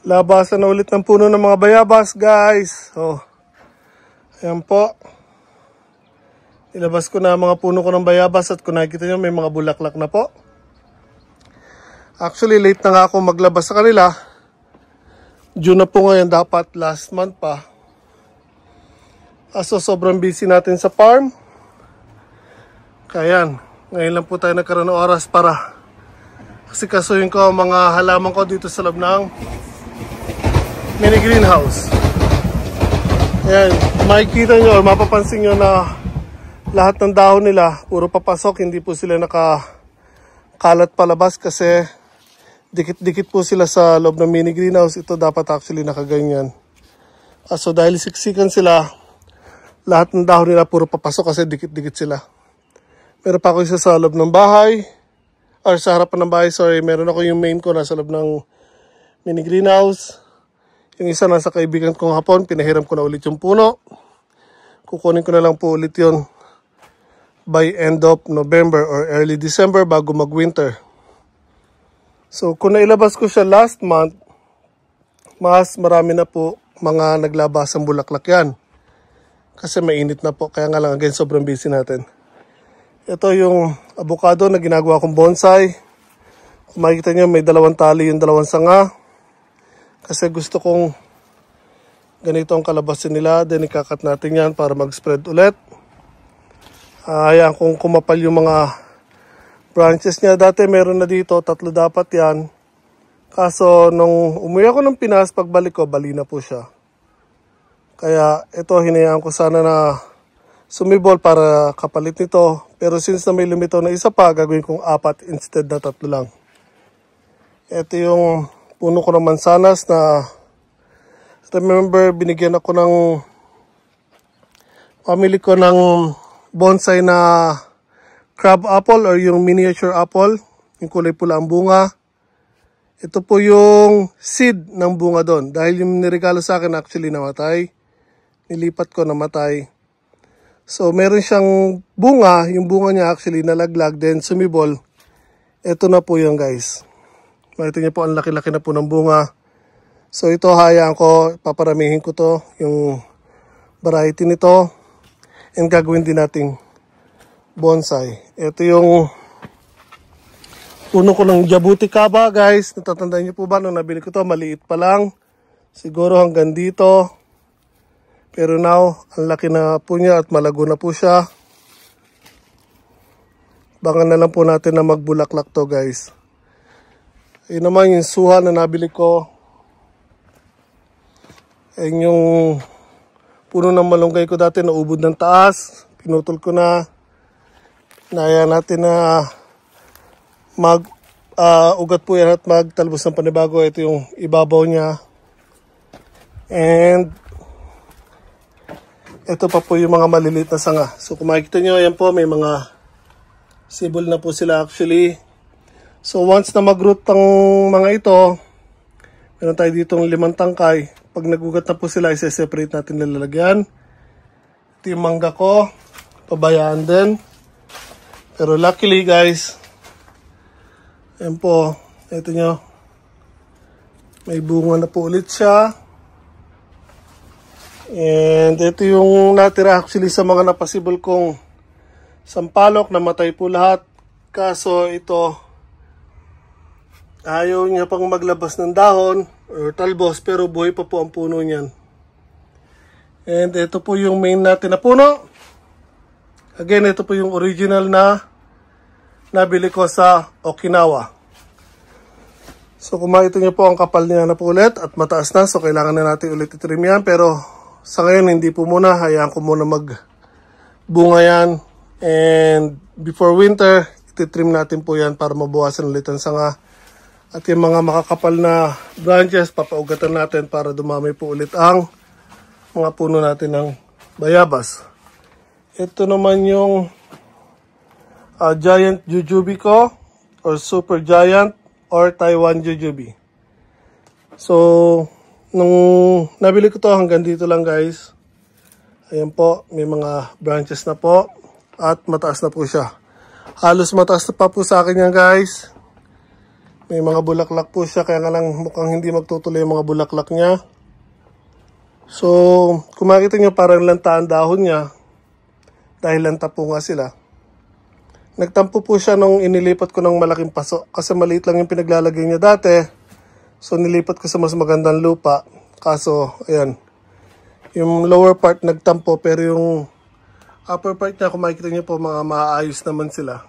Labasan na ulit ng puno ng mga bayabas, guys. Oh, ayan po. Ilabas ko na mga puno ko ng bayabas at kung nakikita nyo, may mga bulaklak na po. Actually, late na nga ako maglabas sa kanila. June na po ngayon, dapat last month pa. So, sobrang busy natin sa farm. Kaya yan, ngayon lang po tayo nagkaroon ng oras para kasi kasuyin ko ang mga halaman ko dito sa loob ng mini greenhouse. Ayan, makikita nyo or mapapansin nyo na lahat ng dahon nila puro papasok, hindi po sila nakakalat palabas kasi dikit-dikit po sila sa loob ng mini greenhouse. Ito dapat actually nakaganyan. So dahil siksikan sila, lahat ng dahon nila puro papasok kasi dikit-dikit sila. Meron pa ako isa sa loob ng bahay, or sa harapan ng bahay, sorry. Meron ako yung main ko nasa loob ng mini greenhouse. Yung isa nasa kaibigan kong hapon, pinahiram ko na ulit yung puno. Kukunin ko na lang po ulit yun by end of November or early December bago mag-winter. So kung nailabas ko siya last month, mas marami na po mga naglabas ang bulaklak yan. Kasi mainit na po, kaya nga lang again sobrang busy natin. Ito yung avocado na ginagawa kong bonsai. Kung makikita nyo, may dalawang tali yung dalawang sanga. Kasi gusto kong ganito ang kalabasin nila. Then ikakat natin yan para mag-spread ulit. Ayan, kung kumapal yung mga branches niya. Dati meron na dito, 3 dapat yan. Kaso nung umuwi ako ng Pinas, pagbalik ko, bali na po siya. Kaya ito, hinayaan ko sana na sumibol para kapalit nito. Pero since na may lumitaw na isa pa, gagawin kong 4 instead na 3 lang. Ito yung puno ko ng mansanas na remember, binigyan ako ng family ko ng bonsai na crab apple or yung miniature apple. Yung kulay pula ang bunga. Ito po yung seed ng bunga doon. Dahil yung niregalo sa akin actually namatay. Nilipat ko, namatay. So, meron siyang bunga. Yung bunga niya actually nalaglag. Then, sumibol. Ito na po yun, guys. Makita niyo po, ang laki-laki na po ng bunga. So, ito, hayaan ko. Paparamihin ko to. Yung variety nito. And gagawin din nating bonsai. Ito yung puno ko ng jabuticaba, guys. Natatandaan niyo po ba nung nabili ko to? Maliit pa lang. Siguro hanggang dito. Pero now, ang laki na po niya at malago na po siya. Bangan na lang po natin na magbulaklak to, guys. Ayun naman yung suha na nabili ko. Ayun yung puno ng malunggay ko dati na ubod ng taas. Pinutol ko na. Naya natin na ugat po yan at magtalbos ng panibago. Ito yung ibabaw niya. And ito pa po yung mga maliliit na sanga. So kung makikita nyo, ayan po, may mga sibol na po sila actually. So once na mag-root ang mga ito, meron tayo ditong 5 tangkay. Pag nagugat na po sila, isa-separate natin na lalagyan. Ito yung mangga ko. Pabayaan din. Pero luckily guys, ayan po, ito nyo, may bunga na po ulit siya. And ito yung natira actually sa mga napasibol kong sampalok. Namatay po lahat. Kaso ito, ayaw niya pang maglabas ng dahon or talbos, pero buhay pa po ang puno niyan. And ito po yung main natin na puno. Again, ito po yung original na nabili ko sa Okinawa. So kung makita niyo po, ang kapal niya na po ulit at mataas na. So kailangan na natin ulit itrim yan. Pero sa ngayon, hindi po muna. Hayaan ko muna magbunga yan. And before winter, ititrim natin po yan para mabawasan ulit ang sanga. At yung mga makakapal na branches, papaugatan natin para dumami po ulit ang mga puno natin ng bayabas. Ito naman yung giant jujube ko, or super giant, or Taiwan jujube. So, nung nabili ko to, hanggang dito lang guys. Ayan po, may mga branches na po. At mataas na po siya. Halos mataas na pa po sa akin yan guys. May mga bulaklak po siya, kaya nga lang mukhang hindi magtutuloy yung mga bulaklak niya. So, kung makikita nyo parang lanta ang dahon niya, dahil lanta po nga sila. Nagtampo po siya nung inilipat ko ng malaking paso, kasi maliit lang yung pinaglalagay niya dati. So, nilipat ko sa mas magandang lupa. Kaso, ayan, yung lower part nagtampo, pero yung upper part niya, kung makikita nyo po, mga maayos naman sila.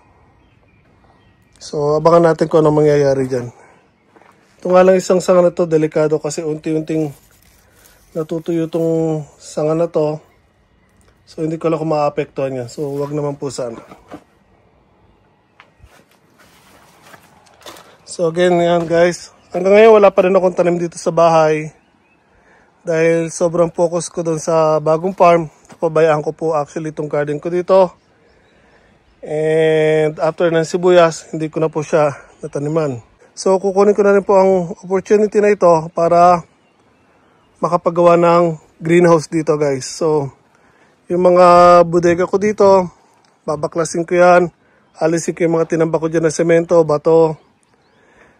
So, abangan natin kung anong mangyayari dyan. Ito nga lang isang sanga na to, delikado kasi unti-unting natutuyo itong sanga na to. So, hindi ko lang kung maapektuhan niya. So, wag naman po sana. So, again, yan guys. Hanggang ngayon, wala pa rin akong tanim dito sa bahay. Dahil sobrang focus ko doon sa bagong farm. Pabayaan ko po actually itong garden ko dito. And after ng sibuyas, hindi ko na po siya nataniman. So, kukunin ko na rin po ang opportunity na ito para makapagawa ng greenhouse dito guys. So, yung mga bodega ko dito, babaklasin ko yan. Alisin ko yung mga tinambak ko dyan na semento, bato.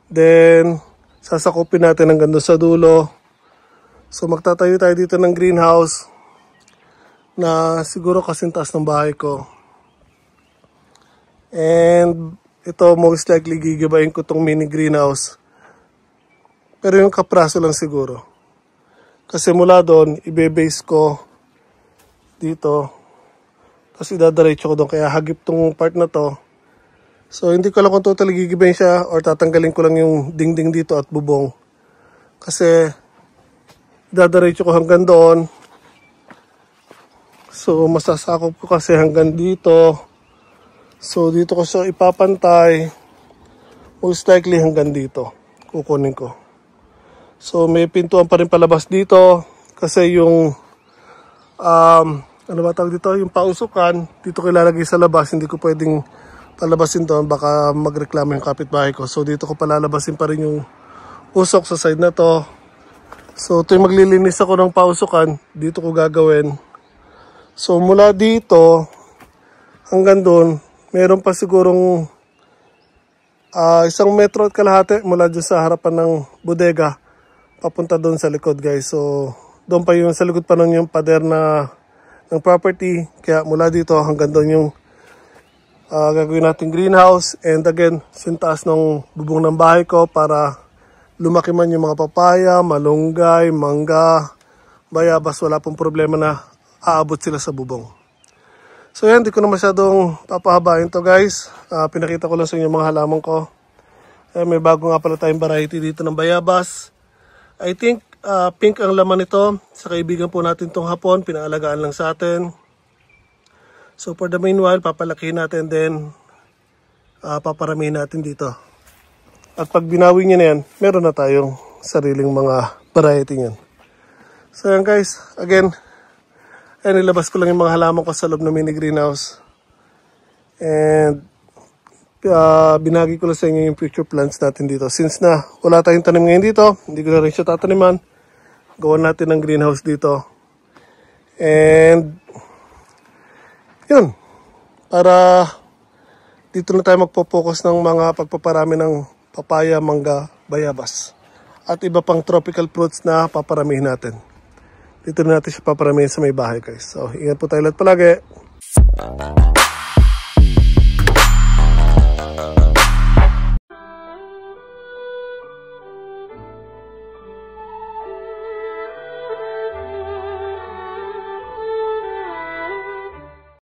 Then, sasakupin natin hanggang doon sa dulo. So, magtatayo tayo dito ng greenhouse na siguro kasing taas ng bahay ko. And ito most likely gigibayin ko tong mini greenhouse. Pero yung kapraso lang siguro. Kasi mula doon, ibe-base ko dito. Tapos idadiretso ko doon. Kaya hagip tong part na to. So hindi ko alam kung totally gigibayin siya or tatanggalin ko lang yung dingding dito at bubong. Kasi idadiretso ko hanggang doon. So masasakop ko kasi hanggang dito. So, dito ko siya ipapantay. Most likely hanggang dito. Kukunin ko. So, may pintuan pa rin palabas dito. Kasi yung, ano ba tawag dito? Yung pausukan, dito ko ilalagay sa labas. Hindi ko pwedeng palabasin doon. Baka magreklamo yung kapitbahay ko. So, dito ko palalabasin pa rin yung usok sa side na to. So, ito yung maglilinis ako ng pausukan. Dito ko gagawin. So, mula dito hanggang doon, meron pa sigurong 1 metro at kalahati mula dyan sa harapan ng bodega papunta doon sa likod guys. So doon pa yung sa likod pa nun yung pader na ng property. Kaya mula dito hanggang doon yung gagawin natin greenhouse. And again, sintaas ng bubong ng bahay ko para lumaki man yung mga papaya, malunggay, mangga, bayabas. Wala pong problema na aabot sila sa bubong. So yan, di ko na masyadong papahabain to guys. Pinakita ko lang sa inyo mga halaman ko. May bago nga pala tayong variety dito ng bayabas. I think pink ang laman nito. Sa kaibigan po natin tong hapon, pinaalagaan lang sa atin. So for the meanwhile, papalakihin natin then paparamihin natin dito. At pag binawi nyo na yan, meron na tayong sariling mga variety nyan. So yan guys, again, nilabas ko lang yung mga halaman ko sa loob ng mini greenhouse. And binagi ko lang sa inyo yung future plants natin dito. Since na wala tayong tanim ngayon dito, hindi ko na rin siya tataniman. Gawan natin ng greenhouse dito. And yun, para dito na tayo magpo-focus ng mga pagpaparami ng papaya, mangga, bayabas. At iba pang tropical fruits na paparamihin natin. Dito na natin siya paparamihin sa may bahay guys. So, ingat po tayo lahat palagi.